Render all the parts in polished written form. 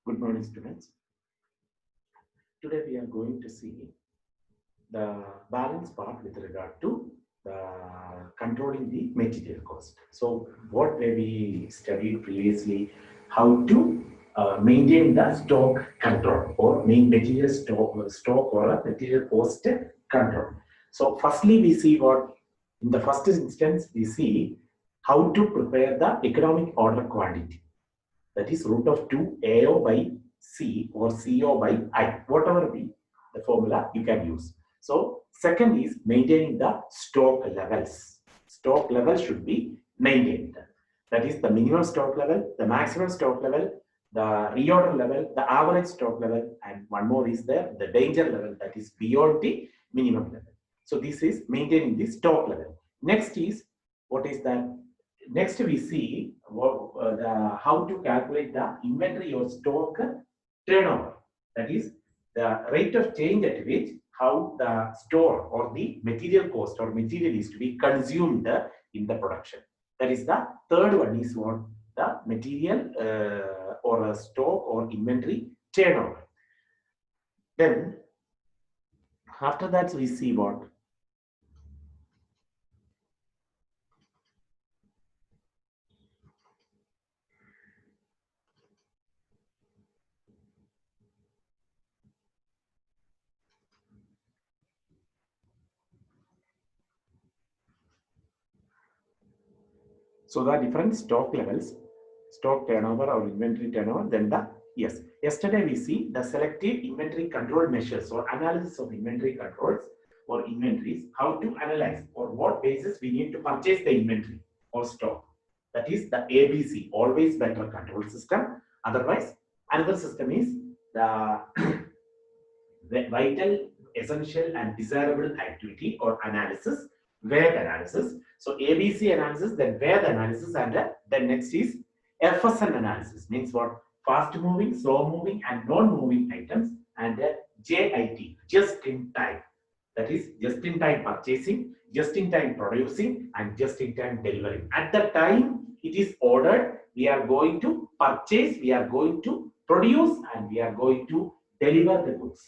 Good morning, students. Today we are going to see the balance part with regard to the controlling the material cost. So, what we studied previously, how to maintain the stock control or main material stock or a material cost control. So, firstly, we see what in the first instance we see how to prepare the economic order quantity, that is root of 2 AO by C or CO by I, whatever be the formula you can use. So second is maintaining the stock levels. Stock levels should be maintained. That is the minimum stock level, the maximum stock level, the reorder level, the average stock level, and one more is there, the danger level, that is beyond the minimum level. So this is maintaining the stock level. Next is, what is that? Next we see how to calculate the inventory or stock turnover. That is the rate of change at which how the store or the material cost or material is to be consumed in the production. That is the third one is what the material or a stock or inventory turnover. Then after that we see what so the different stock levels, stock turnover or inventory turnover, then the yes. Yesterday we see the selective inventory control measures or analysis of inventory controls or inventories, how to analyze or what basis we need to purchase the inventory or stock. That is the ABC, always better control system. Otherwise, another system is the vital, essential, and desirable activity or analysis, WAG analysis. So ABC analysis, then WAG analysis, and then next is FSN analysis. Means what? Fast moving, slow moving, and non-moving items, and JIT, just in time. That is just in time purchasing, just in time producing, and just in time delivering. At the time it is ordered, we are going to purchase, we are going to produce, and we are going to deliver the goods.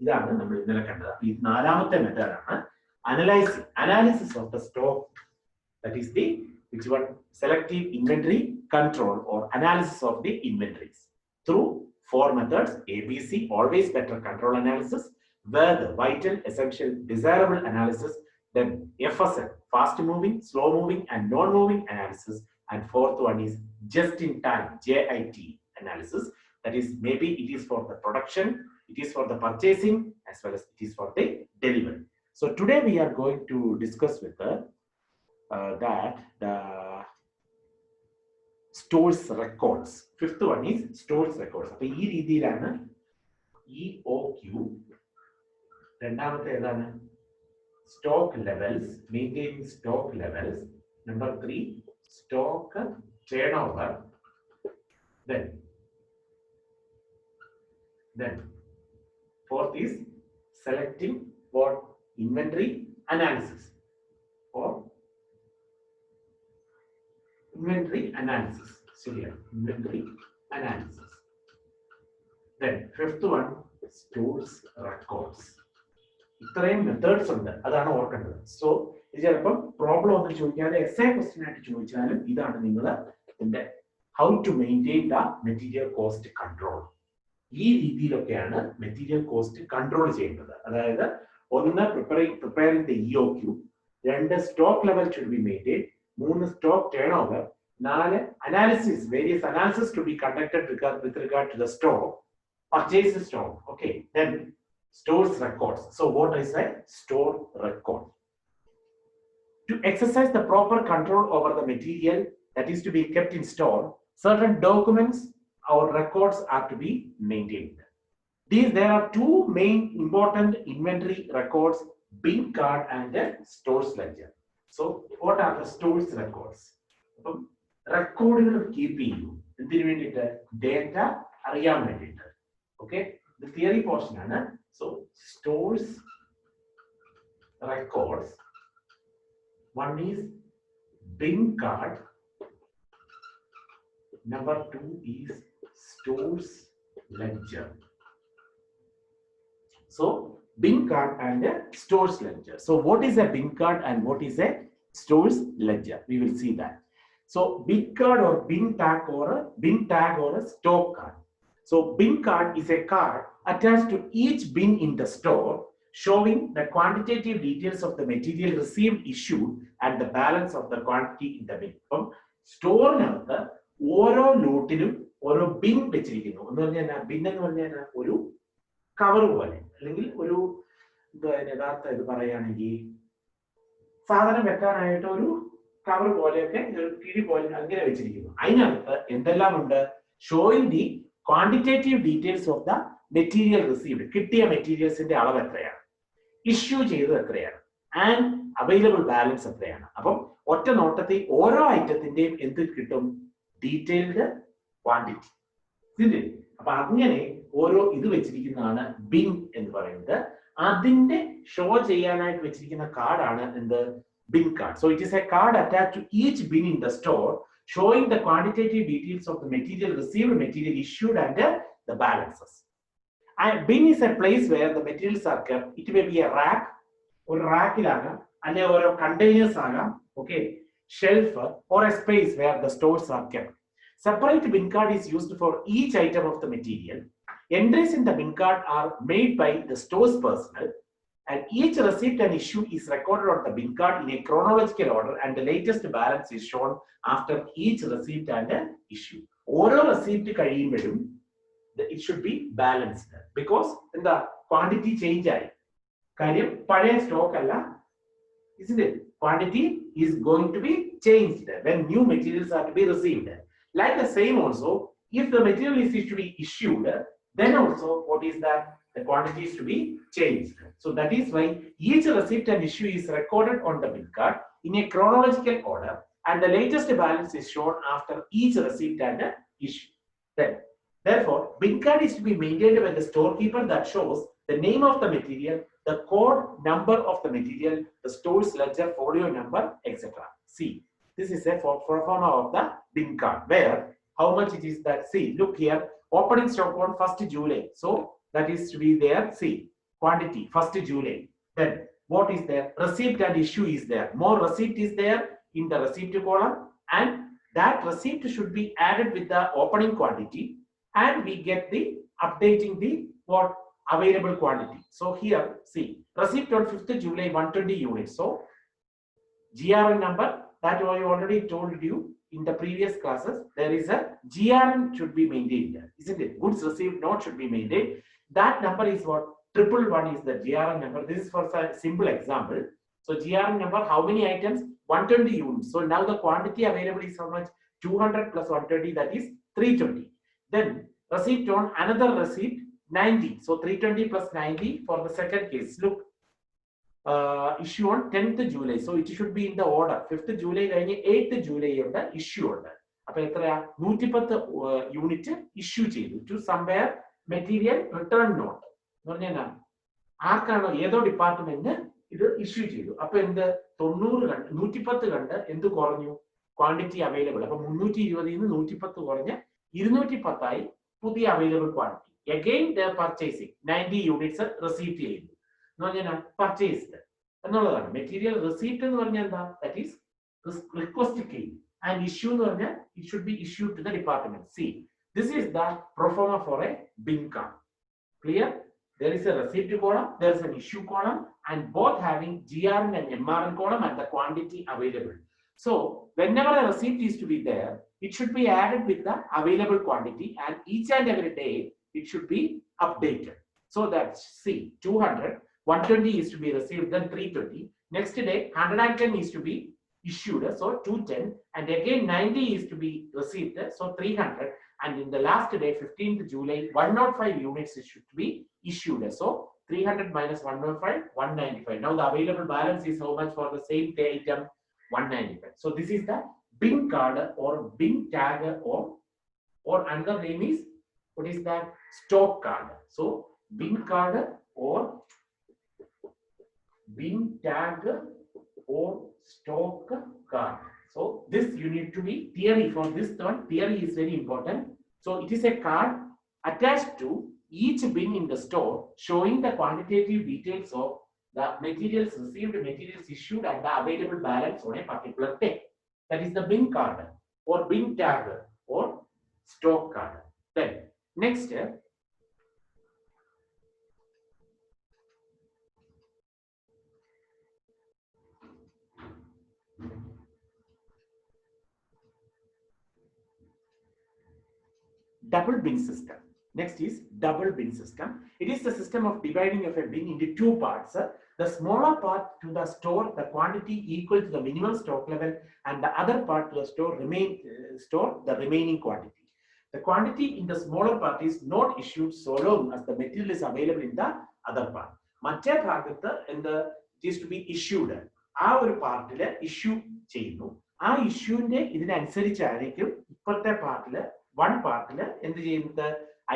ഇതാണ് നമ്മൾ ഇന്നലെ കണ്ടത്. ഈ നാലാമത്തെ മെത്തേഡാണ് analysis of the stock. That is the which one selective inventory control or analysis of the inventories through four methods: ABC, always better control analysis; where the vital, essential, desirable analysis; then FSN, fast moving, slow moving, and non-moving analysis; and fourth one is just in time, JIT analysis. That is, maybe it is for the production, it is for the purchasing, as well as it is for the delivery. So today we are going to discuss with that the stores records. Fifth one is stores records. അപ്പോൾ ഈ രീതിയിലാണ് EOQ. രണ്ടാമത്തെ ഏതാണ്? Stock levels, maintaining stock levels. Number 3 stock turn over. Then fourth is selecting what inventory analysis or inventory analysis. Inventory analysis. Then fifth one stores records. ഇത്രയും methods ഉണ്ട്, അതാണ് ഓർക്കേണ്ടത്. So ഇത് ചിലപ്പം പ്രോബ്ലം ഒന്നും ചോദിക്കാതെ എസ്എ ക്വസ്റ്റ്യൻ ആയിട്ട് ചോദിച്ചാലും ഇതാണ് നിങ്ങൾ ഇതിന്റെ how to maintain the material cost control. ഈ രീതിയിലൊക്കെയാണ് മെറ്റീരിയൽ കോസ്റ്റ് കൺട്രോൾ ചെയ്യേണ്ടത്. അതായത് ഒന്ന് പ്രിപ്പയറിംഗ് ദ EOQ, രണ്ട് stock level should be maintain, മൂന്ന് സ്റ്റോക്ക് ടേൺ ഓവർ, നാല് analysis, various analysis to be conducted with regard to the stock, purchase stock. Okay, then stores records. So what is a store record? To exercise the proper control over the material that is to be kept in store, certain documents or records are to be maintained. There are two main important inventory records: bin card and stores ledger. So what are the stores records? റെക്കോർഡുകൾ keep ചെയ്യും എന്തിനു വേണ്ടിയിട്ട്? Data അറിയാൻ വേണ്ടിയിട്ട്. Okay, the theory portion ആണ്. So stores records, one is bin card, number 2 is stores ledger. So bin card and a stores ledger. So what is a bin card and what is a stores ledger? We will see that. So bin card or bin tag or a stock card. So bin card is a card attached to each bin in the store showing the quantitative details of the material received, issued and the balance of the quantity in the bin. From store ഓരോ ലോട്ടിലും ഓരോ bin വെച്ചിരിക്കുന്നു എന്ന് പറഞ്ഞാൽ bin എന്ന് പറഞ്ഞാൽ ഒരു cover പോലെ അല്ലെങ്കിൽ ഒരു യഥാർത്ഥ ഇത് പറയുകയാണെങ്കിൽ സാധനം വെക്കാനായിട്ട് ഒരു കവർ പോലെയൊക്കെ കിഴി പോലെ അങ്ങനെ വെച്ചിരിക്കുന്നു. അതിനകത്ത് എന്തെല്ലാം ഉണ്ട്? Showing the quantitative details of the material received, കിട്ടിയ മെറ്റീരിയൽസിന്റെ അളവ് എത്രയാണ്, ഇഷ്യൂ ചെയ്തത് എത്രയാണ്, ആൻഡ് അവൈലബിൾ ബാലൻസ് എത്രയാണ്. അപ്പം ഒറ്റ നോട്ടത്തിൽ ഓരോ ഐറ്റത്തിന്റെയും എന്ത് കിട്ടും? Detailed quantity. അപ്പൊ അങ്ങനെ ഓരോ ഇത് വെച്ചിരിക്കുന്നതാണ് ബിൻ എന്ന് പറയുന്നത്. അതിന്റെ ഷോ ചെയ്യാനായിട്ട് വെച്ചിരിക്കുന്ന കാർഡാണ് എന്ത്? bin card. So it is a card attached to each bin in the store showing the quantitative details of the material received, material issued and the balances. And bin is a place where the materials are kept. It may be a rack or rack or containers, okay, shelf or a space where the stores are kept. Separate bin card is used for each item of the material. Entries in the bin card are made by the store's personnel. And each receipt and issue is recorded on the bin card in a chronological order and the latest balance is shown after each receipt and issue. Oral receipt it should be balanced because the quantity change stock isn't it? Quantity is going to be changed when new materials are to be received. Like the same also, if the material is to be issued, then also what is that? The quantity is to be changed. So that is why each receipt and issue is recorded on the bin card in a chronological order and the latest balance is shown after each receipt and issue. Therefore, bin card is to be maintained by the storekeeper that shows the name of the material, the code number of the material, the store's ledger, folio number, etc. See, this is a form of the bin card where how much it is that. See, look here, opening stock on 1st July. So that is to be there. See, quantity 1st July. Then what is there? Receipt and issue is there. More receipt is there in the receipt column and that receipt should be added with the opening quantity and we get the updating the what available quantity. So here see, receipt on 5th July 120 units. So GRN number that I already told you in the previous classes, there is a GRN should be maintained, isn't it? Goods received note should be maintained. That number is what? 111 is the GRN number. This is for a simple example. So GRN number, how many items? 120 units. So now the quantity available is how much? 200 plus 120, that is 320. Then receipt on another receipt 90. So 320 plus 90 for the second case. Look, issue on 10th July. So it should be in the order. 5th July, 8th July issue order. 110 unit issue to somewhere material return note. ആർക്കാണോ ഏതോ department ഇത് issue ചെയ്തു. അപ്പൊ എന്ത് 90 110 കണ്ട് എന്ത് കുറഞ്ഞു? Quantity available. അപ്പൊ 320 110 കുറഞ്ഞ് 210 ആയി പുതിയ available quantity. Again the purchasing 90 units receive ചെയ്തു എന്ന് പറഞ്ഞാൽ പർച്ചേസ്ഡ് എന്നുള്ളതാണ്. മെറ്റീരിയൽ റിസീപ്റ്റ് എന്ന് പറഞ്ഞാൽ എന്താ? That is request claim and issue എന്ന് പറഞ്ഞാൽ it should be issued to the department. C, this is the proforma for a bin card. Clear? There is a receipt column, there is an issue column, and both having GRN and MRN column and the quantity available. So whenever a receipt is to be there, it should be added with the available quantity, and each and every day it should be updated. So that see, 200, 120 is to be received, then 320. Next day 110 is to be issued, so 210, and again 90 is to be received, so 300. And in the last day, 15th July, 105 units is should be issued. So 300 minus 105, 195. Now the available balance is how much for the same item? 195. So this is the bin card or bin tag or another name is, what is that? Stock card. So bin card or bin tag or stock card. So this you need to be theory for this one. Theory is very important. So it is a card attached to each bin in the store, showing the quantitative details of the materials received, materials issued, and the available balance on a particular day. That is the bin card or bin tag or stock card. Then next, double bin system. Next is double bin system. It is the system of dividing of a bin into two parts. The smaller part to the store the quantity equal to the minimum stock level, and the other part to the store the remaining quantity. The quantity in the smaller part is not issued so long as the material is available in the other part. മറ്റേ ഭാഗത്ത് it is to be issued. ആ ഒരു പാർട്ടില് issue ചെയ്യുന്നു. ആ ഇഷ്യൂവിന്റെ ഇതിനനുസരിച്ചായിരിക്കും ഇപ്പോഴത്തെ പാർട്ടില് one part the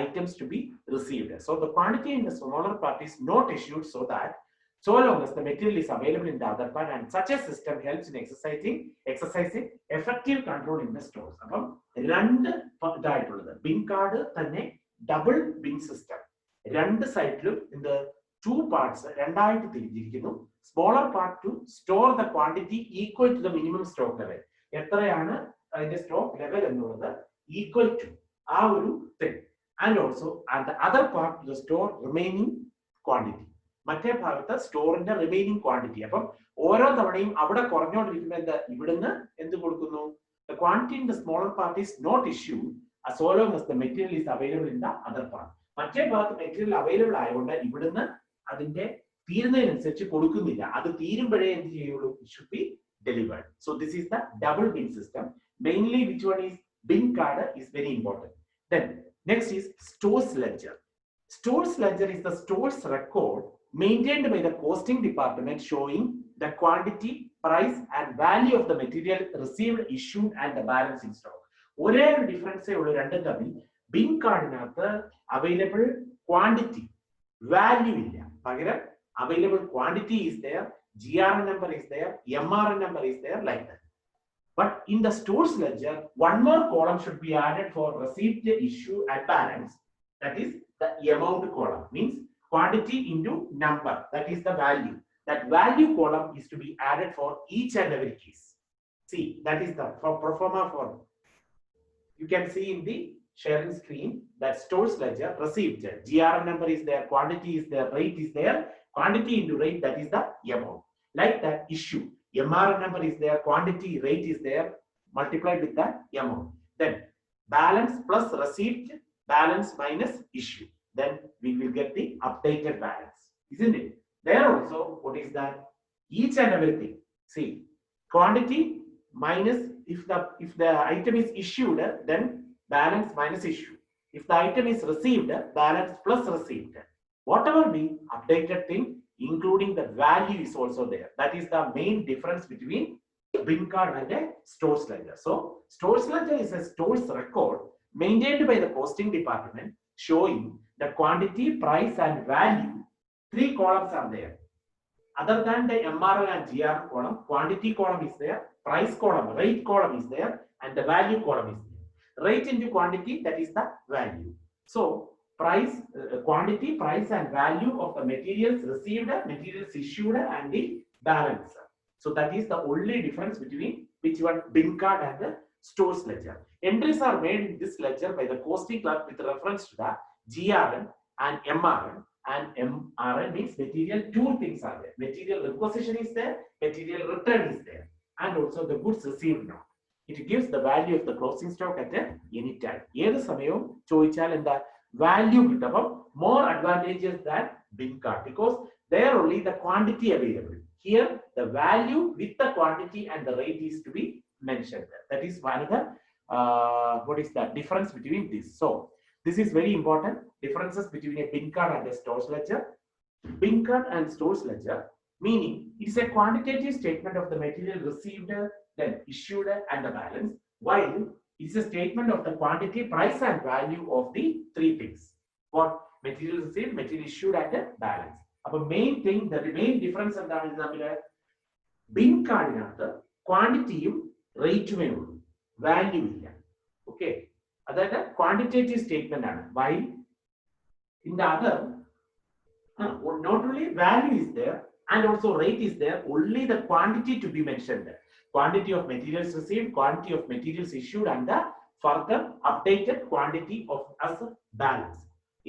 items to be received. So the quantity in the smaller part is not issued so that so long as the material is available in the other part, and such a system helps in exercising effective control in the stores. Bin card double bin system. Side in the two parts, smaller part to store the quantity equal to the minimum stock level. The stock level equal to our thing, and also and the other part to the store remaining quantity. മറ്റേ ഭാഗത്ത് സ്റ്റോറിന്റെ remaining quantity. അപ്പം ഓരോ തവണയും അവിടെ കുറഞ്ഞുകൊണ്ടിരിക്കുമ്പോൾ ഇവിടുന്ന് എന്ത് കൊടുക്കുന്നു? The quantity in the smaller part is not issued as long as the material is available in the other part. മറ്റേ ഭാഗത്ത് മെറ്റീരിയൽ അവൈലബിൾ ആയതുകൊണ്ട് ഇവിടുന്ന് അതിന്റെ തീരുന്നതിനനുസരിച്ച് കൊടുക്കുന്നില്ല. അത് തീരുമ്പോഴേ എന്ത് ചെയ്യുള്ളൂ? It should be delivered. So this is the double bin system. Mainly which one is bin card is very important. Then next is stores ledger. Stores ledger is the store's record maintained by the costing department showing the quantity, price and value of the material received, issued and the balance in stock. ഒരേ ഒരു ഡിഫറൻസേ ഉള്ളൂ രണ്ടും തമ്മിൽ. Bin കാർഡിനകത്ത് available quantity value ഇല്ല, പകരം available quantity is there, GRN number is there, MRN number is there, like that. But in the stores ledger, one more column should be added for receipt, issue and balance. That is the amount column, means quantity into number, that is the value. That value column is to be added for each and every case. See, that is the pro forma form. You can see in the sharing screen that stores ledger received, GRN number is there, quantity is there, rate is there, quantity into rate, that is the amount. Like that, issue, MRN number is there, quantity, rate is there, multiplied with that amount. Then balance plus receipt, balance minus issue. Then we will get the updated balance, isn't it? There also, what is that? Each and everything. See, quantity minus, if the item is issued, then balance minus issue. If the item is received, balance plus receipt. Whatever be updated thing, including the value is also there. That is the main difference between bin card and a stores ledger. So stores ledger is a stores record maintained by the costing department showing the quantity, price and value. Three columns are there. Other than the MRL and GR column, quantity column is there, price column, rate column is there, and the value column is there. Rate into quantity, that is the value. So price, quantity, price and value of the materials received, materials issued and the balance. So that is the only difference between which one, bin card and the stores ledger. Entries are made in this ledger by the costing clerk with reference to the GRN and MRN. And MRN means material, two things are there. Material requisition is there, material return is there, and also the goods received now. It gives the value of the closing stock at any time. ഏത് സമയവും ചോദിച്ചാൽ എന്താ value കിട്ടും. More advantages than bin card because there only the quantity available. Here the value with the quantity and the rate is to be mentioned. That is another what is the difference between this. So this is very important. Differences between a bin card and a stores ledger. Bin card and stores ledger meaning it is a quantitative statement of the material received, then issued and the balance, while it is a statement of the quantity, price and value of the three things. What? Material received, material issued and the balance. The main thing, the main difference is that bin card quantity rate value. Okay. That is a quantitative statement. While In the other, not only value is there and also rate is there, only the quantity to be mentioned. Quantity of materials received, quantity of materials issued, and the further updated quantity of as a balance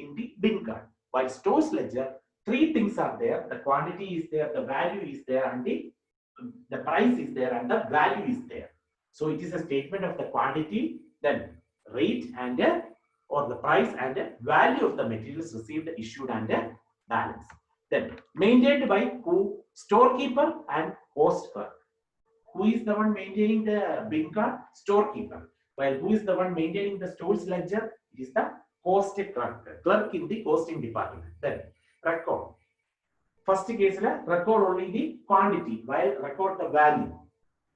in the bin card. While stores ledger, three things are there: the quantity is there, the value is there, and the price is there, and the value is there. So it is a statement of the quantity, then rate and or the price and value of the materials received, issued, and balance. Then maintained by who? Storekeeper and host clerk. Who is the one maintaining the bin card? Storekeeper. While who is the one maintaining the stores ledger? It is the host clerk. Clerk in the hosting department. Then record. First case, record only the quantity, while record the value.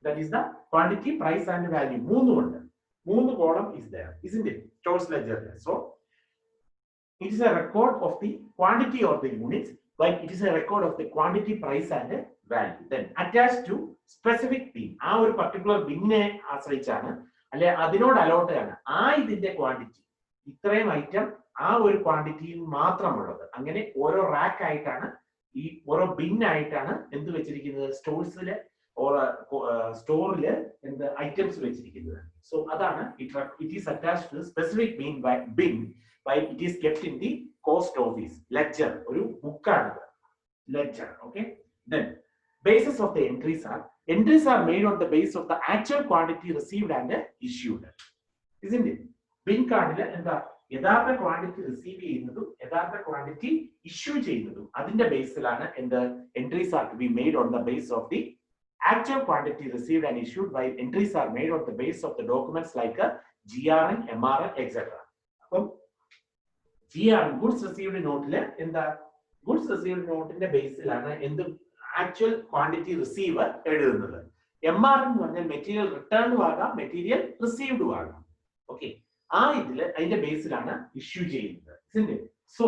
That is the quantity, price, and value. Moon column is there, isn't it? Stores ledger. So it is a record of the quantity of the units, while it is a record of the quantity, price, and value. Then attached to specific bin. Our particular bin ആശ്രയിച്ചാണ് അല്ലെ അതിനോട് allot ആണ് ഇതിന്റെ quantity. ഇത്രയും item ഒരു ക്വാണ്ടിറ്റിയിൽ മാത്രമുള്ളത്. അങ്ങനെ ഓരോ റാക്ക് ആയിട്ടാണ് ഈ ഓരോ ബിൻ ആയിട്ടാണ് എന്ത് വെച്ചിരിക്കുന്നത്? സ്റ്റോഴ്സില് സ്റ്റോറില് എന്ത് ഐറ്റംസ് വെച്ചിരിക്കുന്നത്. സോ അതാണ് it is attached to specific bin while it is kept in the cost office ledger. ഒരു ബുക്കാണ് ledger. Okay. Then basis of the entries are made on the basis of the actual quantity received and issued, isn't it? Bin cardile എന്താ യഥാർത്ഥ quantity receive ചെയ്യുന്നതും യഥാർത്ഥ quantity issue ചെയ്യുന്നതും അതിന്റെ ബേസിലാണ് എന്ത് entries are to be made on the base of the actual quantity received and issued, while entries are made on the basis of the documents like GRN, MRN, etc. അപ്പം GRN goods received note എന്താ goods received note ന്റെ ബേസിലാണ് എന്ത് actual quantity receive എഴുതുന്നത്. MRN എന്ന് പറഞ്ഞാൽ material return ആകാം, material received ആകാം. ഓക്കെ, ഇതില് അതിന്റെ ബേസിലാണ് ഇഷ്യൂ ചെയ്യുന്നത്. സോ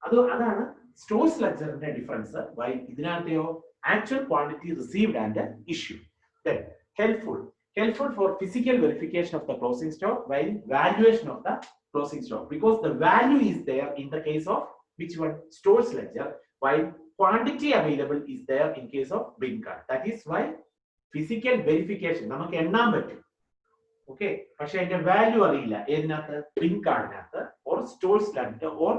അതാണ് സ്റ്റോഴ്സ് ലെഡ്ജറിന്റെ ഡിഫറൻസ്. വൈ ഇതിനകത്തെയോ actual quantity received and issued. Then helpful for physical verification of the closing stock, while valuation of the closing stock, because the value is there in the case of which one? Stores ledger, while quantity available is there in case of bin card. That is why physical verification നമുക്ക് എണ്ണാൻ പറ്റും. Okay, പക്ഷെ അതിന്റെ value അറിയില്ല ഏതിനകത്ത്? bin കാർഡിനകത്ത് or stores ledger or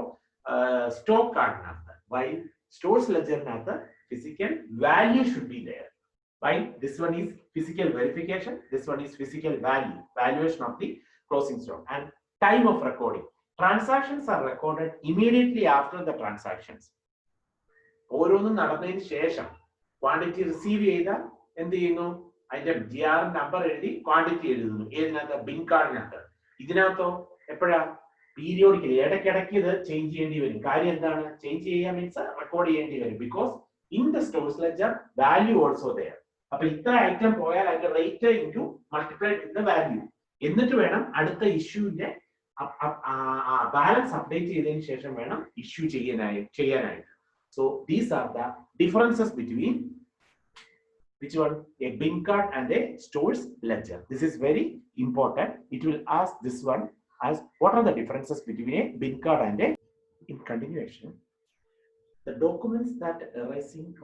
stock കാർഡിനകത്ത്. While stores ledgerനകത്ത് physical value should be there. Why? This one is physical verification, this one is physical valuation of the closing stock. And time of recording. Transactions are recorded immediately after the transactions. ഓരോന്നും നടന്നതിന് ശേഷം quantity receive ചെയ്താൽ എന്ത് ചെയ്യുന്നു? അതിന്റെ GR number എഴുതി quantity എഴുതുന്നു. ഏതിനകത്ത്? Bin കാർഡിനകത്ത്. ഇതിനകത്തോ എപ്പോഴാ? പീരിയോഡിക്കലി, ഇടയ്ക്കിടയ്ക്ക് ഇത് ചേഞ്ച് ചെയ്യേണ്ടി വരും. കാര്യം എന്താണ്? ചേഞ്ച് ചെയ്യാൻ മീൻസ് റെക്കോർഡ് ചെയ്യേണ്ടി വരും. Because in the stores ledger value also there. അപ്പോൾ ഇത്ര ഐറ്റം പോയാൽ അതിന്റെ rate into multiplied with the value. എന്നിട്ട് വേണം അടുത്ത ഇഷ്യൂവിന്റെ ബാലൻസ് അപ്ഡേറ്റ് ചെയ്തതിന് ശേഷം വേണം ഇഷ്യൂ ചെയ്യാനായിട്ട്. So these are the differences between which one? A bin card and a stores ledger. This is very important. It will ask this one as what are the differences between a bin card and a. In continuation, the documents that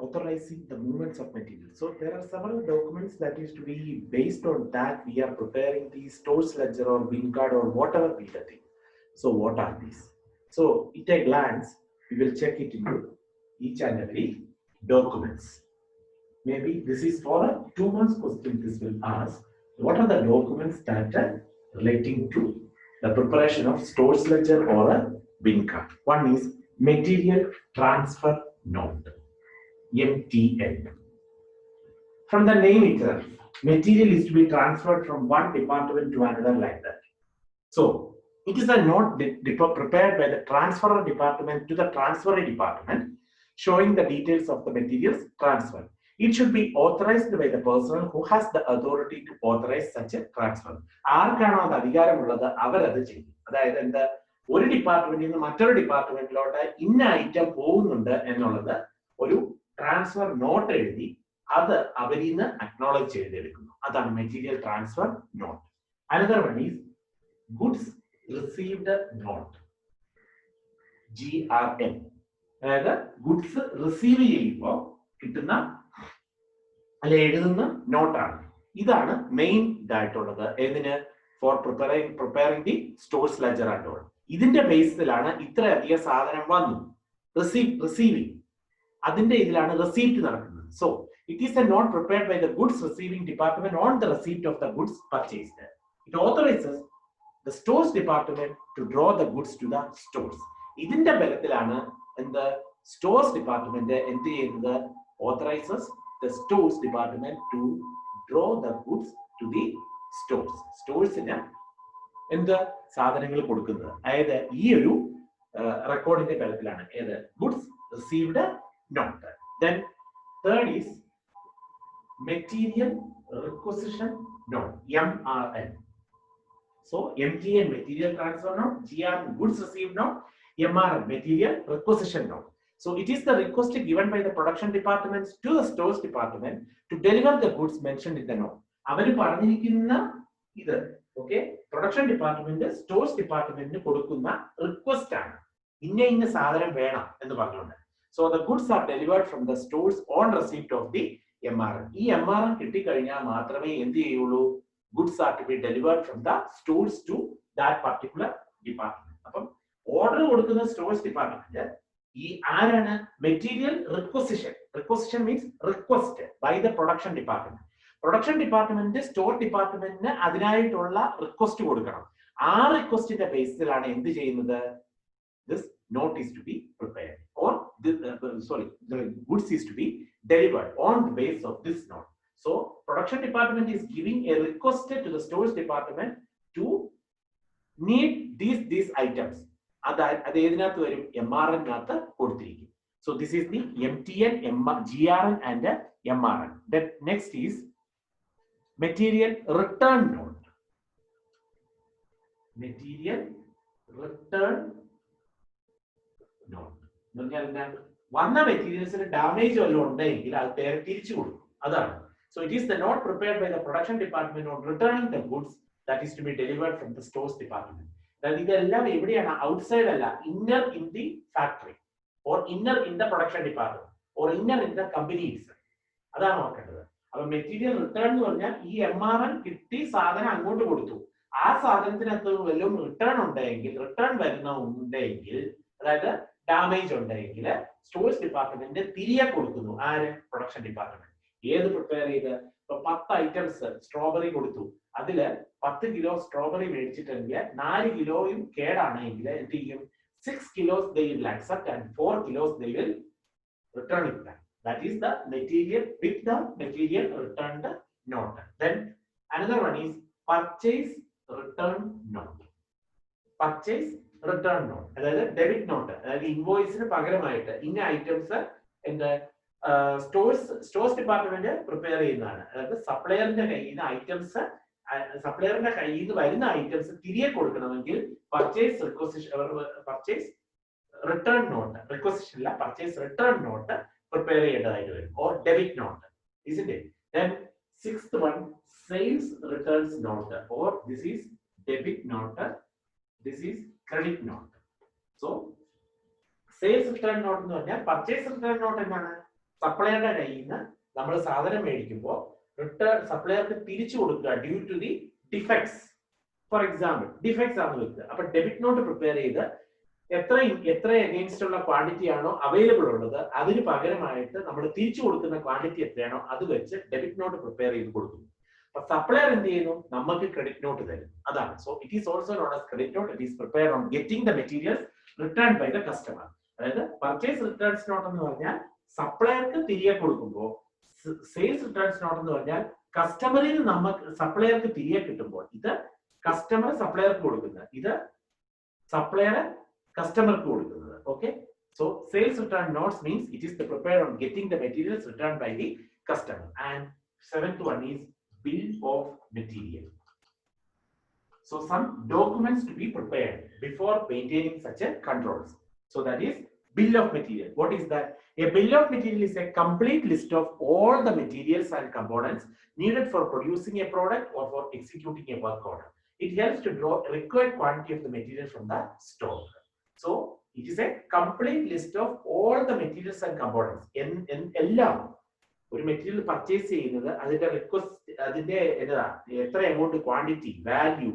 authorizing the movements of materials. So there are several documents that is to be based on that we are preparing the stores ledger or bin card or whatever be the thing. So what are these? So at a glance we will check it into each and every documents. Maybe this is for a 2 months question. This will ask what are the documents that are relating to the preparation of stores ledger or a bin card. One is Material Transfer Note, MTN. From the name itself, material is to be transferred from one department to another like that. So it is a note prepared by the transferor department to the transferee department, showing the details of the materials transfer. It should be authorized by the person who has the authority to authorize such a transfer. ആർക്കാണോ അത് അധികാരമുള്ളത് അവരത് ചെയ്യും. അതായത് എന്താ? ഒരു ഡിപ്പാർട്ട്മെന്റിൽ നിന്ന് മറ്റൊരു ഡിപ്പാർട്ട്മെന്റിലോട്ട് ഇന്ന ഐറ്റം പോകുന്നുണ്ട് എന്നുള്ളത് ഒരു ട്രാൻസ്ഫർ നോട്ട് എഴുതി അത് അവരിൽ നിന്ന് അക്നോളജ് ചെയ്തെടുക്കുന്നു. അതാണ് material transfer note. Another one is goods received note. GRN. അതായത് ഗുഡ്സ് റിസീവ് ചെയ്യുമ്പോൾ കിട്ടുന്ന അല്ലെ എഴുതുന്ന നോട്ടാണ്. ഇതാണ് മെയിൻ ഇതായിട്ടുള്ളത് ഏതിന് for preparing the stores ledger and all. ഇതിന്റെ ബേസിലാണ് ഇത്രയധികം സാധനം വന്നു. റിസീവിംഗ് അതിന്റെ ഇതിലാണ് റെസീപ്റ്റ് നടക്കുന്നത്. So it is a note prepared by the goods receiving department on the receipt of the goods purchased. It authorises the stores department to draw the goods to the stores. ഇതിന്റെ ബലത്തിലാണ് എന്ത് stores department എന്ത് ചെയ്യുന്നത്? Authorises the stores department to draw the goods to the stores. സ്റ്റോഴ്സിന് എന്ത് സാധനങ്ങൾ കൊടുക്കുന്നത്. അതായത് ഈ ഒരു റെക്കോർഡിന്റെ ബലത്തിലാണ് ഏത് goods received note. Then third is material requisition note, MRN. So MTN material transfer note, GRN goods received note, MRN material requisition note. So it is the request given by the production departments to the stores department to deliver the goods mentioned in the note. അവര് പറഞ്ഞിരിക്കുന്ന ഇത് okay production department stores ഡിപ്പാർട്ട്മെന്റിന് കൊടുക്കുന്ന request ആണ്. ഇന്ന സാധനം വേണം എന്ന് പറഞ്ഞുകൊണ്ട്. So the goods are delivered from the stores on receipt of the MRN. ഈ MRN കിട്ടിക്കഴിഞ്ഞാൽ മാത്രമേ എന്ത് ചെയ്യുള്ളൂ? Goods are to be delivered from the stores to that particular department. അപ്പം ഓർഡർ കൊടുക്കുന്ന സ്റ്റോഴ്സ് ഡിപ്പാർട്ട്മെന്റ് ഈ ആരാണ്? Material requisition. Requisition means request by the production department. Production department store ഡിപ്പാർട്ട്മെന്റിന് അതിനായിട്ടുള്ള റിക്വസ്റ്റ് കൊടുക്കണം. ആ റിക്വസ്റ്റിന്റെ ബേസിലാണ് എന്ത് ചെയ്യുന്നത്? This note is to be prepared or the goods is to be delivered on the basis of this note. So production department is giving a request to the stores department to need these items. അത് ഏതിനകത്ത് വരും? MRN നകത്ത് കൊടുത്തിരിക്കും. So this is the MTN, GRN and MRN. Then next is material return note. Material return note. വന്ന മെറ്റീരിയൽസിന് damage വല്ലതും ഉണ്ടെങ്കിൽ അത് തിരിച്ചു കൊടുക്കും. അതാണ്. So it is the note prepared by the production department on returning the goods that is to be delivered from the stores department. അതായത് ഇതെല്ലാം എവിടെയാണ്? ഔട്ട്സൈഡ് അല്ല, inner in the factory or inner in the production department or inner in the companies. അതാണ് നോക്കേണ്ടത്. അപ്പൊ material return എന്ന് പറഞ്ഞാൽ ഈ MRN കിട്ടി സാധനം അങ്ങോട്ട് കൊടുത്തു. ആ സാധനത്തിനകത്ത് വല്ലതും റിട്ടേൺ ഉണ്ടെങ്കിൽ, റിട്ടേൺ വരുന്ന ഉണ്ടെങ്കിൽ, അതായത് ഡാമേജ് ഉണ്ടെങ്കിൽ സ്റ്റോഴ്സ് ഡിപ്പാർട്ട്മെന്റ് തിരികെ കൊടുക്കുന്നു. ആര്? Production department. ഏത് പ്രിപ്പയർ ചെയ്ത്? ഇപ്പൊ 10 ഐറ്റംസ് സ്ട്രോബെറി കൊടുത്തു. അതില് 10 കിലോ സ്ട്രോബെറി മേടിച്ചിട്ടെങ്കിൽ 4 കിലോയും കേടാണെങ്കിൽ എന്ത് ചെയ്യും? 6 kilos they will accept and 4 kilos they will return it back. That is the material with the material returned note. Then another one is purchase return note. Purchase return note, അതായത് debit note. അതായത് ഇൻവോയ്സിന് പകരമായിട്ട് ഇന്ന items എന്താ stores department prepare ചെയ്യുന്നതാണ്. അതായത് സപ്ലയറിന്റെ കയ്യിൽ നിന്ന് ഐറ്റംസ്, സപ്ലയറിന്റെ കയ്യിൽ നിന്ന് വരുന്ന ഐറ്റംസ് തിരികെ കൊടുക്കണമെങ്കിൽ പർച്ചേസ് റിട്ടേൺ നോട്ട്, റിക്വസിഷൻ അല്ല, പർച്ചേസ് റിട്ടേൺ നോട്ട് പ്രിപ്പയർ ചെയ്യേണ്ടതായിട്ട് വരും. Or debit not. Isn't it? Then sixth one, sales returns note, or this is debit note, this is credit note. So sales return note എന്ന് പറഞ്ഞാൽ purchase return note എന്നാണ്? സപ്ലയറുടെ കയ്യിൽ നിന്ന് നമ്മൾ സാധനം മേടിക്കുമ്പോൾ സപ്ലയർക്ക് തിരിച്ചു കൊടുക്കുക due to the defects. For example defects ആണ് വെക്കുക. അപ്പൊ ഡെബിറ്റ് നോട്ട് പ്രിപ്പയർ ചെയ്ത് എത്ര അഗെയിൻസ്റ്റ് ഉള്ള ക്വാണ്ടിറ്റി ആണോ അവൈലബിൾ ഉള്ളത് അതിന് പകരമായിട്ട് നമ്മൾ തിരിച്ചു കൊടുക്കുന്ന ക്വാണ്ടിറ്റി എത്രയാണോ അത് വെച്ച് ഡെബിറ്റ് നോട്ട് പ്രിപ്പയർ ചെയ്ത് കൊടുക്കുന്നു. അപ്പൊ സപ്ലയർ എന്ത് ചെയ്യുന്നു? നമുക്ക് ക്രെഡിറ്റ് നോട്ട് തരും. അതാണ്. So it is also known as credit note. It is prepared on getting the materials return by the customer. അതായത് പർച്ചേസ് റിട്ടേൺസ് നോട്ട് എന്ന് പറഞ്ഞാൽ സപ്ലയർക്ക് തിരികെ കൊടുക്കുമ്പോൾ, സെയിൽസ് റിട്ടേൺസ് നോട്ട് എന്ന് പറഞ്ഞാൽ കസ്റ്റമറിൽ നിന്ന് നമുക്ക് സപ്ലയർക്ക് തിരികെ കിട്ടുമ്പോൾ, ഇത് കസ്റ്റമർ സപ്ലയർക്ക് കൊടുക്കുന്നത്, ഇത് സപ്ലയർ കസ്റ്റമർക്ക് കൊടുക്കുന്നത്. Okay. So sales return notes means it is prepared on getting the materials returned by the customer. And seventh one is bill of material. So some documents to be prepared before maintaining such a controls. So that is bill of material. What is that? A bill of material is a complete list of all the materials and components needed for producing a product or for executing a work order. It helps to draw a required quantity of the material from the stock. So It is a complete list of all the materials and components. എല്ലാം ഒരു material purchase ചെയ്യുന്നത് അതിന്റെ request, അതിന്റെ എത്ര amount, quantity, value,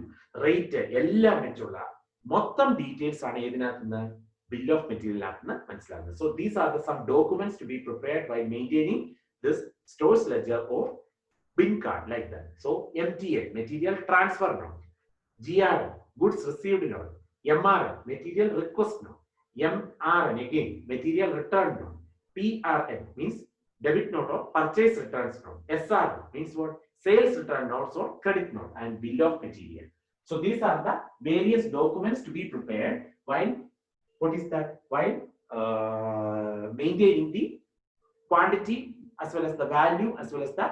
rate എല്ലാം വെച്ചുള്ള മൊത്തം details ആണ് ഏതിനകത്തുനിന്ന് ബിൽ ഓഫ് മെറ്റീരിയലിനകത്തുനിന്ന് മനസ്സിലാകുന്നത്. So these are the some documents to be prepared by maintaining this stores ledger or bin card, like that. So MTA, material transfer note, GRN, goods received note, MRN, material request note, MRN, again material return note, PRN means debit note or purchase returns note, SR means what, sales return notes or credit note, and bill of material. So these are the various documents to be prepared while, what is that, while maintaining the quantity as well as the value as well as the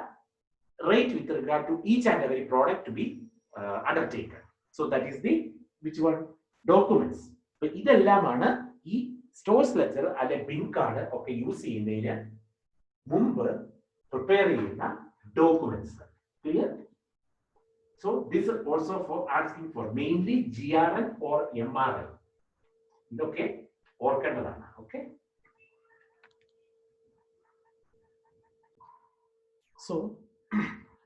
rate with regard to each and every product to be undertaken. So that is the which one, documents. So ഇതെല്ലാമാണ് ഈ stores ledger അല്ലെ bin card ഒക്കെ use ചെയ്യുന്നതിന് മുമ്പ് prepare ചെയ്യുന്ന documents. Clear? So this also for asking for mainly GRN or MRN. ഇതൊക്കെ ഓർക്കേണ്ടതാണ്. Okay, so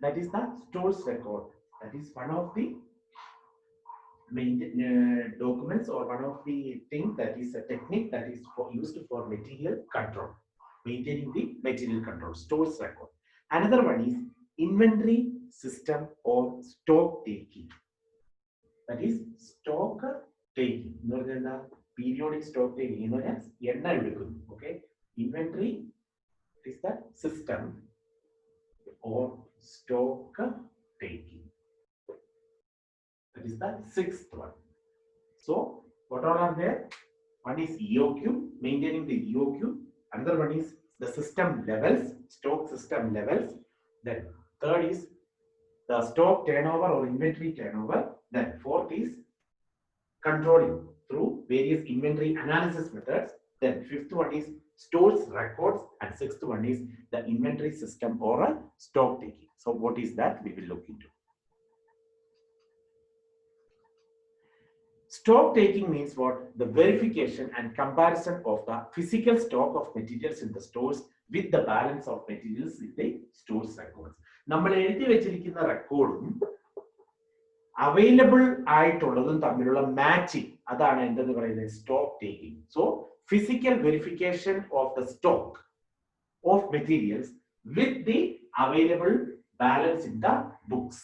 that is the stores record. That is one of the main documents or one of the thing that is a technique that is used for material control, maintaining the material control, stores record. Another one is inventory system or stock taking. That is stock taking. Periodic stock taking. Okay, inventory is the system or stock taking. That is the sixth one. So what all are there? One is EOQ, maintaining the EOQ. Another one is the system levels, stock system levels. Then third is the stock turnover or inventory turnover. Then fourth is controlling through various inventory analysis methods. Then fifth one is stores records, and sixth one is the inventory system or a stock taking. So what is that? We will look into. Stock taking means what? The verification and comparison of the physical stock of materials in the stores with the balance of materials in the stores records. നമ്മൾ എഴുതി വെച്ചിരിക്കുന്ന റെക്കോർഡും available ആയിട്ടുള്ളതും തമ്മിലുള്ള matching, അതാണ് എന്തെന്ന് പറയുന്നത് stock taking. So physical verification of the stock of materials with the available balance in the books.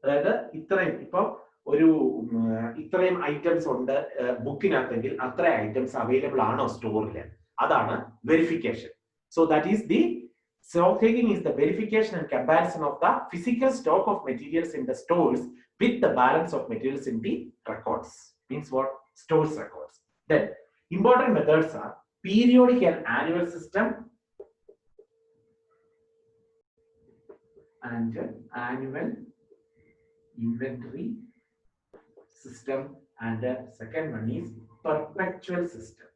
അതായത് ഇത്രയും ഇപ്പൊ ഒരു ഇത്രയും ഐറ്റംസ് ഉണ്ട് ബുക്കിനകത്തെങ്കിൽ അത്ര ഐറ്റംസ് അവൈലബിൾ ആണോ സ്റ്റോറിൽ, അതാണ് verification. So that is the stock taking is the verification and comparison of the physical stock of materials in the stores with the balance of materials in the records. Means what? Stores records. Then important methods are periodic and annual system and annual inventory system, and the second one is perpetual system.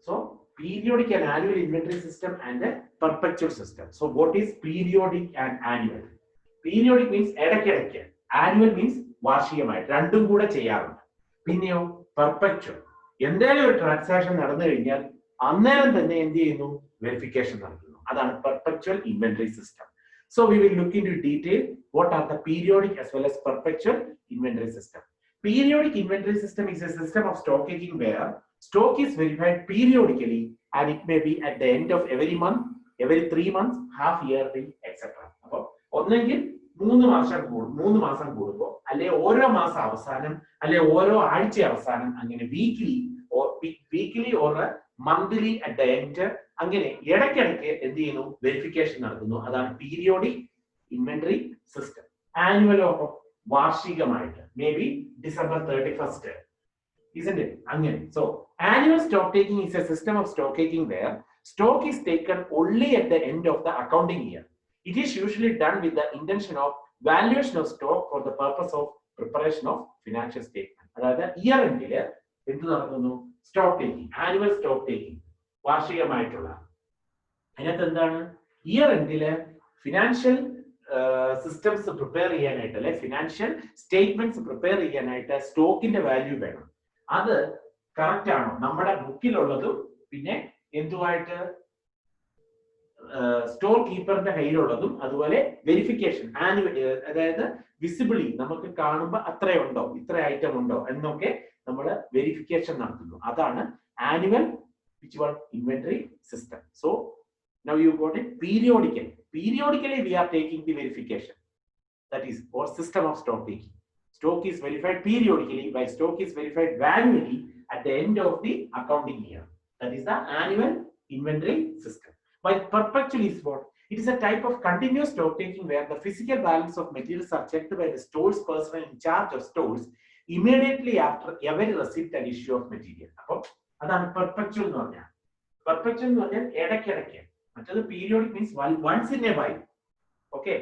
So periodic and annual inventory system and the perpetual system. So what is periodic and annual? Periodic means ഇടയ്ക്കിടയ്ക്ക്, annual means വാർഷികമായിട്ട്, രണ്ടും കൂടെ ചെയ്യാറുണ്ട്. പിന്നെയോ perpetual, എന്തെങ്കിലും ഒരു transaction നടന്നു കഴിഞ്ഞാൽ അന്നേരം തന്നെ എന്ത് ചെയ്യുന്നു, വെരിഫിക്കേഷൻ നടത്തുന്നു. അതാണ് perpetual inventory system. So we will look into detail what are the periodic as well as perpetual inventory system. Periodic inventory system is a system of stock taking where stock is verified periodically and it may be at the end of every month, every 3 months, half yearly, etc. അപ്പോൾ ഒന്നെങ്കിൽ 3 മാസം കൂടുമ്പോൾ, അല്ലെ ഓരോ മാസം അവസാനം, അല്ലെ ഓരോ ആഴ്ച അവസാനം, അങ്ങനെ weekly or monthly at the end, അങ്ങനെ ഇടയ്ക്കിടയ്ക്ക് എന്ത് ചെയ്യുന്നു, വെരിഫിക്കേഷൻ നടത്തുന്നു. അതാണ് periodic inventory system. Annual of വാർഷികമായിട്ട്, may be December 31st, isn't it? അങ്ങനെ. So annual stock taking is a system of stock taking where stock is taken only at the end of the accounting year. It is usually done with the intention of valuation of stock for the purpose of preparation of financial statement. അതായത് year എൻഡില് എന്ത് നടത്തുന്നു, stock taking, annual stock taking, വാർഷികമായിട്ടുള്ള. അതിനകത്ത് എന്താണ്, year എൻഡില് financial systems prepare ചെയ്യാനായിട്ട് അല്ലെ ഫിനാൻഷ്യൽ സ്റ്റേറ്റ്മെന്റ്സ് പ്രിപ്പയർ ചെയ്യാനായിട്ട് സ്റ്റോക്കിന്റെ വാല്യൂ വേണം. അത് കറക്റ്റ് ആണോ നമ്മുടെ ബുക്കിലുള്ളതും പിന്നെ എന്തുമായിട്ട് സ്റ്റോർ കീപ്പറിന്റെ കയ്യിലുള്ളതും അതുപോലെ വെരിഫിക്കേഷൻ അതായത് വിസിബിളി നമുക്ക് കാണുമ്പോൾ അത്രയുണ്ടോ ഇത്ര ഐറ്റം ഉണ്ടോ എന്നൊക്കെ നമ്മൾ വെരിഫിക്കേഷൻ നടത്തുന്നു. അതാണ് annual inventory system. So now you got it periodically we are taking the verification, that is or system of stock taking. Stock is verified periodically while stock is verified annually at the end of the accounting year. That is the annual inventory system. While perpetual is what? It is a type of continuous stock taking where the physical balance of materials are checked by the stores personnel in charge of stores immediately after every receipt and issue of material. അപ്പോൾ അതാണ് perpetual എന്ന് പറഞ്ഞാൽ. Perpetual എന്ന് പറഞ്ഞാൽ ഇടയ്ക്കിടയ്ക്ക്. മറ്റേത് periodic means once in a while. Okay,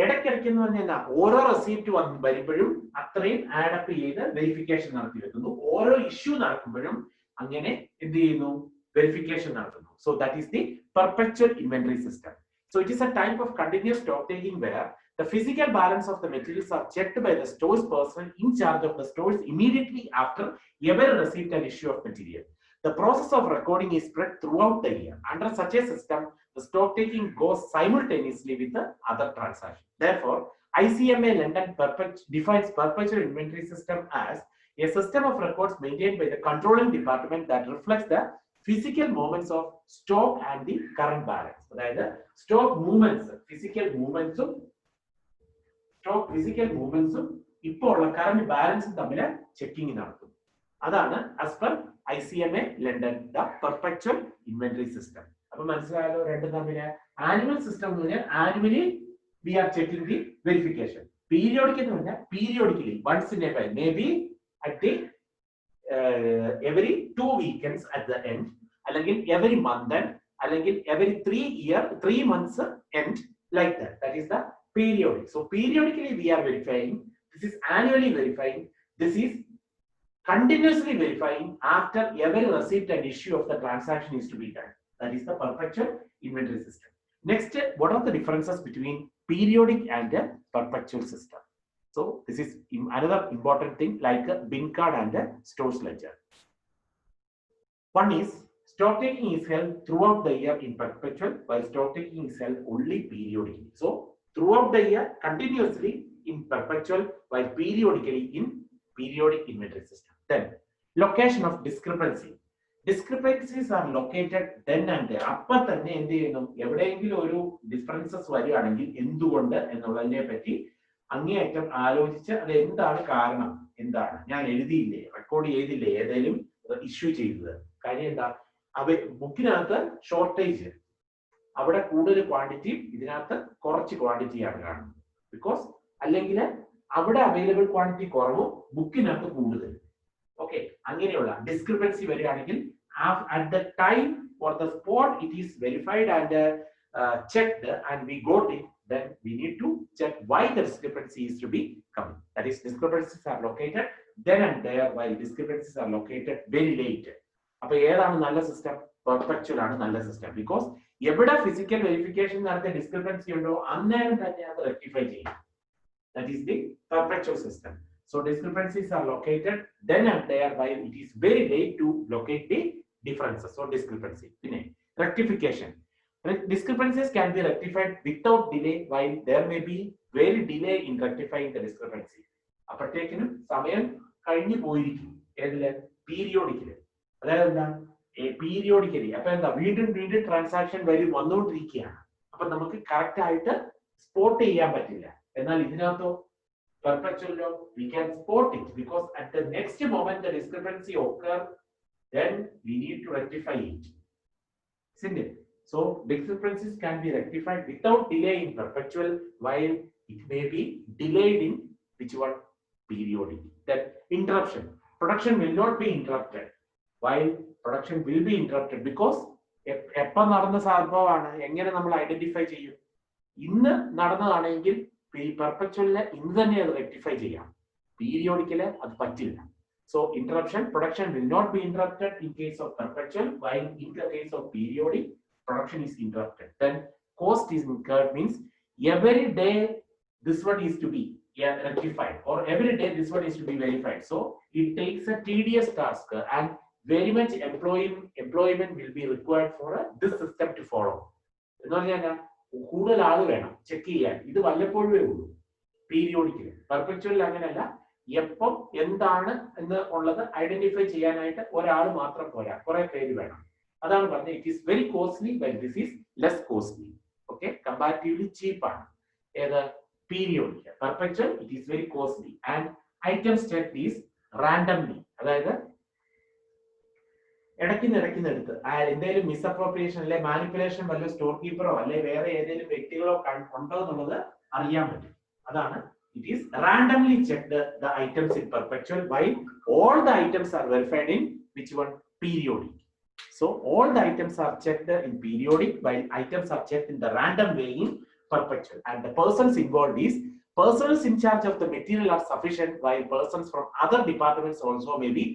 ഇടയ്ക്കിടയ്ക്ക് എന്ന് പറഞ്ഞാൽ ഓരോ റെസീപ്റ്റ് വരുമ്പോഴും അത്രയും ആഡപ്പ് ചെയ്ത് വെരിഫിക്കേഷൻ നടത്തി വെക്കുന്നു. ഓരോ ഇഷ്യൂ നടക്കുമ്പോഴും അങ്ങനെ എന്ത് ചെയ്യുന്നു, വെരിഫിക്കേഷൻ നടത്തുന്നു. So that is the perpetual inventory system. So it is a type of continuous stock taking where the physical balance of the materials are checked by the store's personnel in charge of the stores immediately after every receipt and issue of material. The process of recording is spread throughout the year. Under such a system, the stock taking goes simultaneously with the other transactions. Therefore, ICMA London defines perpetual inventory system as a system of records maintained by the controlling department that reflects the physical movements of stock and the current balance. അതായത് stock movements, physical movements ഇപ്പോൾ ഉള്ള current ബാലൻസും തമ്മിൽ checking നടത്തും. അതാണ് as per ICMA London the perpetual inventory system. അപ്പൊ മനസ്സിലായല്ലോ രണ്ടും തമ്മിൽ. ആനുവൽ സിസ്റ്റം എന്ന് പറഞ്ഞാൽ annually we are checking the verification. Periodic എന്ന് പറഞ്ഞാൽ periodically once in a while, maybe at the every 2 weekends at the end, അല്ലെങ്കിൽ every month end, അല്ലെങ്കിൽ every 3 months end, like that. That is the periodic. So periodically we are verifying. This is annually verifying. This is continuously verifying after every receipt and issue of the transaction is to be done. That is the perpetual inventory system. Next, what are the differences between periodic and a perpetual system? So this is another important thing, like a bin card and a stores ledger. One is stock taking is held throughout the year in perpetual, while stock taking is held only periodically. So throughout the year continuously in perpetual, while periodically in periodic inventory system. Then location of discrepancy. Discrepancies are located then and there. അപ്പോൾ തന്നെ എന്ത് ചെയ്യുന്നു, എവിടെയെങ്കിലും ഒരു differences വരികയാണെങ്കിൽ എന്തുകൊണ്ട് എന്നുള്ളതിനെ പറ്റി അങ്ങേയറ്റം ആലോചിച്ച് അത് എന്താണ് കാരണം, എന്താണ് ഞാൻ എഴുതിയില്ലേ, റെക്കോർഡ് ചെയ്തില്ലേ, ഏതെങ്കിലും ഇഷ്യൂ ചെയ്തത്, കാര്യം എന്താ, ബുക്കിനകത്ത് ഷോർട്ടേജ്, അവിടെ കൂടുതൽ ക്വാണ്ടിറ്റിയും ഇതിനകത്ത് കുറച്ച് ക്വാണ്ടിറ്റിയാണ് കാണുന്നത്. ബിക്കോസ് അല്ലെങ്കിൽ അവിടെ അവൈലബിൾ ക്വാണ്ടിറ്റി കുറവും ബുക്കിനകത്ത് കൂടുതൽ. ഓക്കെ, അങ്ങനെയുള്ള ഡിസ്ക്രിപ്പൻസി വരികയാണെങ്കിൽ at the time for the spot it is verified and checked and we got it, then we need to check why the discrepancy is to be coming. That is, discrepancies are located then and there, while discrepancies are located very late. അപ്പോൾ ഏതാണ് നല്ല system? Perpetual ആണ് നല്ല system. Because എവിടെ physical verification നടത്തിയ discrepancy ഉണ്ടോ അന്നേരം തന്നെ അത് റെക്ടിഫൈ ചെയ്യും. That is the perpetual system. So discrepancies are located then and there, while it is very late to locate the differences. So discrepancy. Rectification. Discrepancies can be rectified without delay, while there may be very delay in rectifying the discrepancy. അപ്പോഴത്തേക്കിനും സമയം കഴിഞ്ഞു പോയിരിക്കും. ഏതില്? പീരിയോഡിക്കല്. അതായത് എന്താ, periodically. അപ്പൊ എന്താ, വീണ്ടും transaction വന്നുകൊണ്ടിരിക്കുകയാണ്. അപ്പൊ നമുക്ക് കറക്റ്റ് ആയിട്ട് സ്പോട്ട് ചെയ്യാൻ പറ്റില്ല. എന്നാൽ ഇതിനകത്തോ perpetual we can spot it, because at the next moment the discrepancy occur, then we need to rectify it, isn't it? So discrepancies can be rectified without delay in perpetual, while it may be delayed in which one? Periodic. That interruption, production will not be interrupted, while production will be interrupted, because എപ്പോൾ നടന്ന സംഭവമാണ് എങ്ങനെ നമ്മൾ identify ചെയ്യും? ഇന്ന് നടന്നതാണെങ്കിൽ പെർപെച്വലിന് ഇന്ന് തന്നെ അത് റെക്ടിഫൈ ചെയ്യാം, പീരിയോഡിക്കല് അത് പറ്റില്ല. So interruption, production will not be interrupted in case of perpetual, while in the case of periodic production is interrupted. Then cost is incurred means every day this one is to be rectified, or every day this one is to be verified. So it takes a tedious task, and very much employment will be required for this system to follow. കൂടുതൽ ആള് വേണം check ചെയ്യാൻ. ഇത് വല്ലപ്പോഴേ ഉള്ളൂ periodically. Perpetual അങ്ങനെയല്ല, എപ്പം എന്താണ് എന്ന് ഉള്ളത് ഐഡന്റിഫൈ ചെയ്യാനായിട്ട് ഒരാൾ മാത്രം പോരാ, കുറെ പേര് വേണം. അതാണ് പറഞ്ഞത് it is very costly but this is less costly. Okay, comparatively ചീപ്പാണ് ഏത് periodical. Perpetual it is very costly and items check is randomly. അതായത് ഇടയ്ക്കുന്നെടുത്ത് എന്തെങ്കിലും മിസ്അപ്രോപ്രിയേഷൻ അല്ലെ മാനിപ്പുലേഷൻ വല്ല സ്റ്റോർ കീപ്പറോ അല്ലെ വേറെ ഏതെങ്കിലും വ്യക്തികളോ ഉണ്ടോ എന്നുള്ളത് അറിയാൻ പറ്റും. അതാണ് it is randomly checked the items in perpetual while all the items are verified in which one? Periodic. So all the items are checked in periodic while items are checked in the random way in perpetual, and the persons involved is persons in charge of the material are sufficient while persons from other departments also may be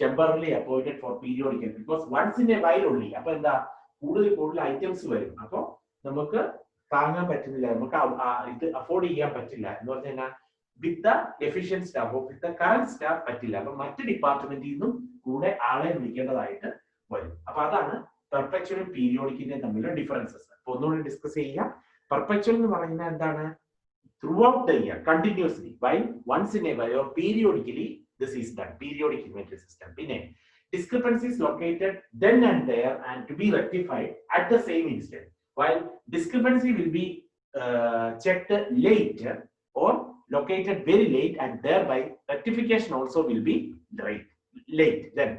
temporarily appointed for periodical, because once in a while only appo endha കൂടുതൽ items വരും. അപ്പോൾ നമുക്ക് താങ്ങാൻ പറ്റുന്നില്ല, നമുക്ക് ഇത് afford ചെയ്യാൻ പറ്റില്ല എന്ന് പറഞ്ഞു കഴിഞ്ഞാൽ with the efficient staff with the current staff പറ്റില്ല. അപ്പൊ മറ്റ് ഡിപ്പാർട്ട്മെന്റിൽ നിന്നും കൂടെ ആളെ വിളിക്കേണ്ടതായിട്ട് വരും. അപ്പൊ അതാണ് പെർപെക്ച്വലും പീരിയോഡിക്കിന്റെയും തമ്മിലുള്ള ഡിഫറൻസസ്. അപ്പൊ ഒന്നുകൂടി ഡിസ്കസ് ചെയ്യാം. പെർപെക്ച്വൽ എന്ന് പറയുന്നത് എന്താണ്? Throughout the year continuously, while once in a while or periodically this is done, periodic inventory system. പിന്നെ discrepancies located then and there and to be rectified at the same instant, while discrepancy will be checked later or located very late, and thereby rectification also will be late. Then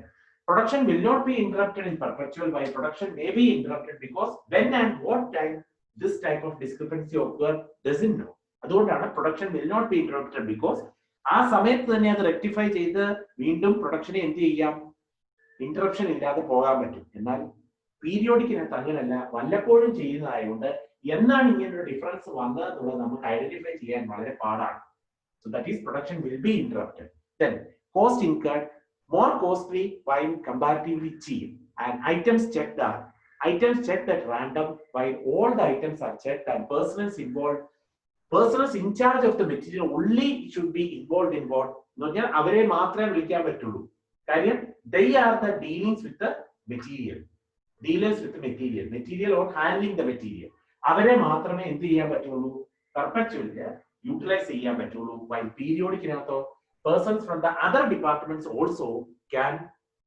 production will not be interrupted in perpetual, while production may be interrupted because when and what time this type of discrepancy occur doesn't know. അതുകൊണ്ടാണ് production will not be interrupted because ആ സമയത്ത് തന്നെ അത് rectify ചെയ്ത് വീണ്ടും പ്രൊഡക്ഷനെ എന്ത് ചെയ്യാം, interruption ഇല്ലാതെ പോകാൻ പറ്റും. എന്നാൽ പീരിയോഡിക്കിനകത്ത് അങ്ങനല്ല, വല്ലപ്പോഴും ചെയ്യുന്നതായതുകൊണ്ട് എന്നാണ് ഇങ്ങനൊരു ഡിഫറൻസ് വന്നത് എന്നുള്ളത് നമുക്ക് ഐഡന്റിഫൈ ചെയ്യാൻ വളരെ പാടാണ്. So that is production will be interrupted. Then cost incurred more costly while comparatively cheap, and items checked at random while all the items are checked, and persons in charge of the material only should be involved in what? എന്ന് പറഞ്ഞാൽ അവരെ മാത്രമേ വിളിക്കാൻ പറ്റുള്ളൂ. കാര്യം they are the dealings with the material, dealers with the material or handling the material. അവരെ മാത്രമേ എന്ത് ചെയ്യാൻ പറ്റുള്ളൂ? പെർപെക്ച്വലില് യൂട്ടിലൈസ് ചെയ്യാൻ പറ്റുള്ളൂ. while പീരിയോഡിക്കിനകത്തോ persons from the other departments also can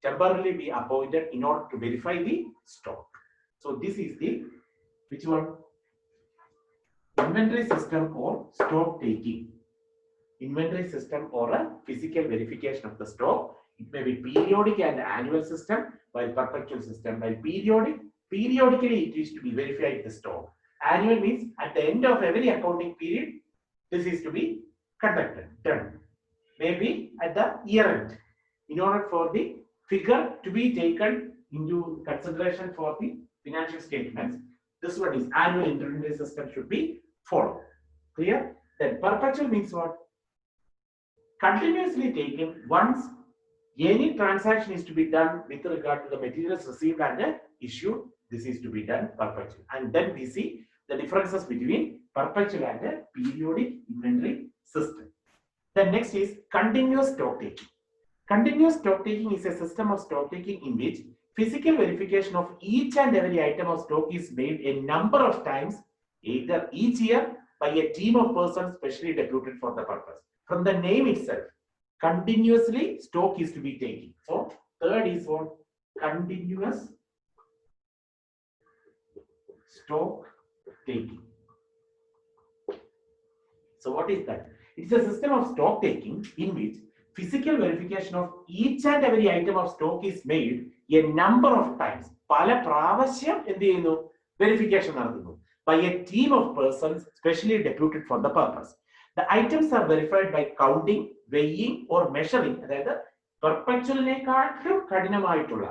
temporarily be appointed in order to verify the stock. So this is the which one? Inventory system or stock taking. Inventory system or a physical verification of the stock. It may be periodic and annual system, while perpetual system. While periodically it is to be verified the stock. Annual means at the end of every accounting period, this is to be conducted, done. Maybe at the year end, in order for the figure to be taken into consideration for the financial statements. This one is annual inventory system should be followed. Clear? Then perpetual means what? Continuously taken once any transaction is to be done with regard to the materials received and issued. This is to be done perpetual. And then we see the differences between perpetual and periodic inventory system. Then next is continuous stock taking. Continuous stock taking is a system of stock taking in which physical verification of each and every item of stock is made a number of times, either each year by a team of persons specially deputed for the purpose. From the name itself, continuously stock is to be taken. So third is what? Continuous stock taking. So what is that? It's a system of stock taking in which physical verification of each and every item of stock is made a number of times. പല പ്രാവശ്യം എന്ത് ചെയ്യുന്നു? Verification നടത്തുന്നു. By a team of persons specially deputed for the purpose. The items are verified by counting, weighing or measuring. അതായത് പെർപെക്ച്വലിനേക്കാളും കഠിനമായിട്ടുള്ള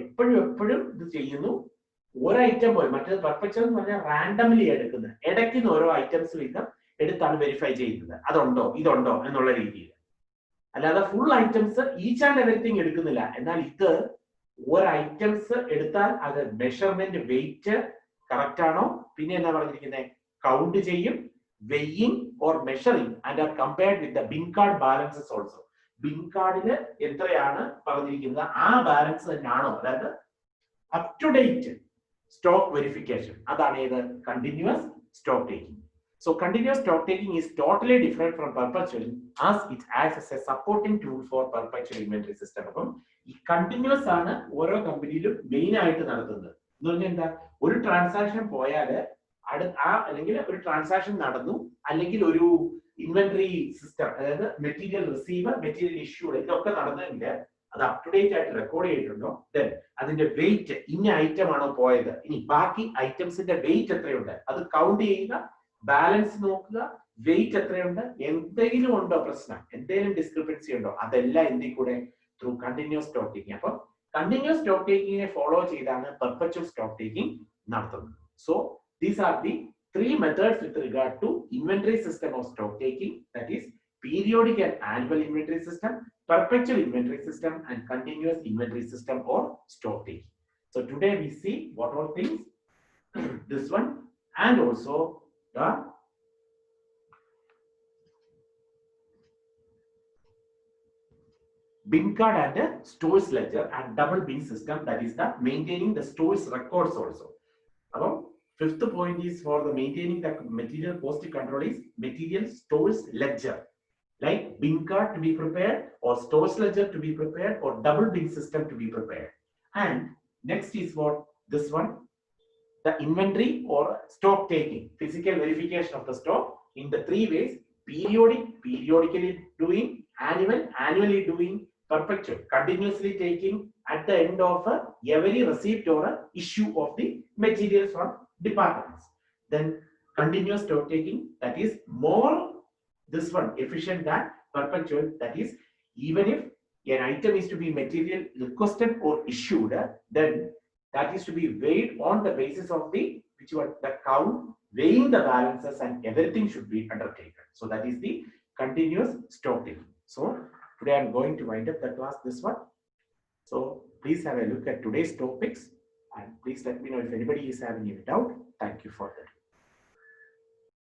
എപ്പോഴും ഇത് ചെയ്യുന്നു. ഒരു ഐറ്റം പോയി മറ്റേത് പെർപെക്ച്വൽ എന്ന് പറഞ്ഞാൽ റാൻഡംലി എടുക്കുന്നത്, ഇടയ്ക്കുന്ന ഓരോ ഐറ്റംസ് വീതം എടുത്താണ് വെരിഫൈ ചെയ്യുന്നത്. അതുണ്ടോ ഇതുണ്ടോ എന്നുള്ള രീതിയിൽ, അല്ലാതെ full items each and everything എടുക്കുന്നില്ല. എന്നാൽ ഇത് ഒരു ഐറ്റംസ് എടുത്താൽ അത് മെഷർമെന്റ് വെയിറ്റ് കറക്റ്റ് ആണോ, പിന്നെ എന്താ പറഞ്ഞിരിക്കുന്നത്, count ചെയ്യും, weighing or measuring and are compared with the bin card balances also. Bin cardile എത്രയാണ് പറഞ്ഞിരിക്കുന്നത് ആ ബാലൻസ് തന്നെയാണോ, അതായത് up to date stock verification, അതാണ് ഏത് continuous stock taking. So continuous stock taking is totally different from perpetual as it acts as a supporting tool for perpetual inventory system. അപ്പം ഈ continuous ആണ് ഓരോ കമ്പനിയിലും മെയിൻ ആയിട്ട് നടത്തുന്നത്. എന്ന് പറഞ്ഞാൽ എന്താ, ഒരു ട്രാൻസാക്ഷൻ പോയാൽ അല്ലെങ്കിൽ ഒരു ട്രാൻസാക്ഷൻ നടന്നു, അല്ലെങ്കിൽ ഒരു ഇൻവെന്ററി സിസ്റ്റം, അതായത് മെറ്റീരിയൽ റിസീവ്, മെറ്റീരിയൽ ഇഷ്യൂ, ഇതൊക്കെ നടന്നെങ്കിൽ അത് അപ് ടു ഡേറ്റ് ആയിട്ട് റെക്കോർഡ് ചെയ്തിട്ടുണ്ടോ, ദെൻ അതിന്റെ വെയിറ്റ്, ഇന്ന ഐറ്റം ആണോ പോയത്, ഇനി ബാക്കി ഐറ്റംസിന്റെ വെയിറ്റ് എത്രയുണ്ട് അത് കൗണ്ട് ചെയ്യുക, ബാലൻസ് നോക്കുക, വെയിറ്റ് എത്രയുണ്ട്, എന്തെങ്കിലും ഉണ്ടോ പ്രശ്നം, എന്തെങ്കിലും ഡിസ്ക്രിപ്പൻസി ഉണ്ടോ, അതെല്ലാം എന്തിൽ കൂടെ, ത്രൂ കണ്ടിന്യൂസ് സ്റ്റോക്ക് ടേക്കിംഗ്. അപ്പം കണ്ടിന്യൂസ് സ്റ്റോക്ക് ടേക്കിങ്ങിനെ ഫോളോ ചെയ്താണ് പെർപെച്വൽ സ്റ്റോക്ക് ടേക്കിംഗ് നടത്തുന്നത്. So these are the three methods with regard to inventory system of stock taking, that is periodic and annual inventory system, perpetual inventory system, and continuous inventory system or stock taking. So today we see what all things this one, and also the bin card and the stores ledger and double bin system, that is the maintaining the stores records also. About fifth point is for the maintaining the material cost control is material stores ledger, like bin card to be prepared or stores ledger to be prepared or double bin system to be prepared. And next is what this one, the inventory or stock taking, physical verification of the stock in the three ways: periodic, periodically doing; annual, annually doing; perpetual, continuously taking at the end of every receipt or issue of the materials from departments. Then continuous stock taking, that is more this one efficient than perpetual, that is even if an item is to be material requested or issued, then that is to be weighed on the basis of the which one, the count, weighing the balances, and everything should be undertaken. So that is the continuous stock taking. So today I am going to wind up the class this one. So please have a look at today's topics, and please let me know if anybody is having any doubt. Thank you for that.